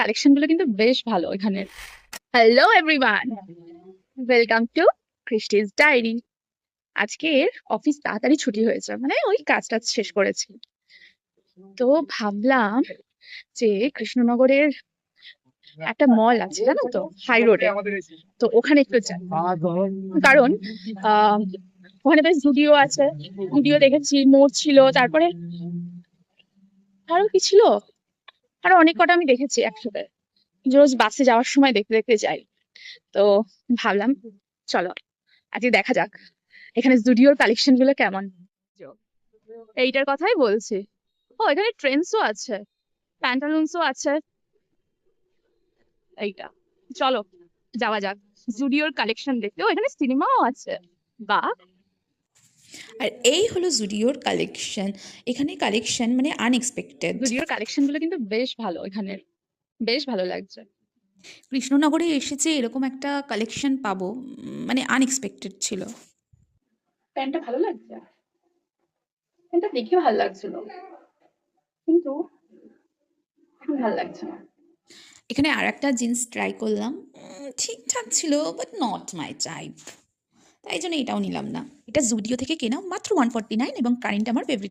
Collection গুলো কিন্তু বেশ ভালো এখানের। Hello everyone, welcome to Christy's diary. আজকের অফিস তাড়াতাড়ি ছুটি হয়েছে, মানে ওই কাজটা শেষ করেছি। তো ভাবলাম যে কৃষ্ণনগরের একটা মল আছে জানো তো, হাই রোডে। তো ওখানে একটু যাই, কারণ আহ ওখানে বেশ জুডিও আছে। জুডিও দেখেছি, মোড় ছিল, তারপরে আরো কি ছিল, আরো অনেক কটা আমি দেখেছি একসাথে। রোজ বাসে যাওয়ার সময় দেখতে দেখতে যাই। তো ভাবলাম চলো আজকে দেখা যাক এখানে জুডিওর কালেকশন গুলো কেমন। এইটার কথাই বলছি। ও এখানে ট্রেন্ডসও আছে, প্যান্টালুন্সও আছে। এইটা, চলো যাওয়া যাক জুডিওর কালেকশন দেখতে। ও এখানে সিনেমাও আছে, বা আর এই হলো জুডিওর কালেকশন। এখানে কালেকশন মানে আনএক্সপেক্টেড। জুডিওর কালেকশন গুলো কিন্তু বেশ ভালো এখানের, বেশ ভালো লাগছে। কৃষ্ণনগরে এসেছে এরকম একটা কালেকশন পাবো, মানে আনএক্সপেক্টেড ছিল। প্যান্টটা ভালো লাগছে, প্যান্টটা দেখে ভালো লাগছিল, কিন্তু এখন ভালো লাগছে না। এখানে আর একটা জিন্স ট্রাই করলাম, ঠিকঠাক ছিল বাট নট মাই টাইপ, তাই জন্য এটাও নিলাম না। এটা জুডিও থেকে কেনা, মাত্র 149 এবং কারেন্ট আমার ফেভারিট।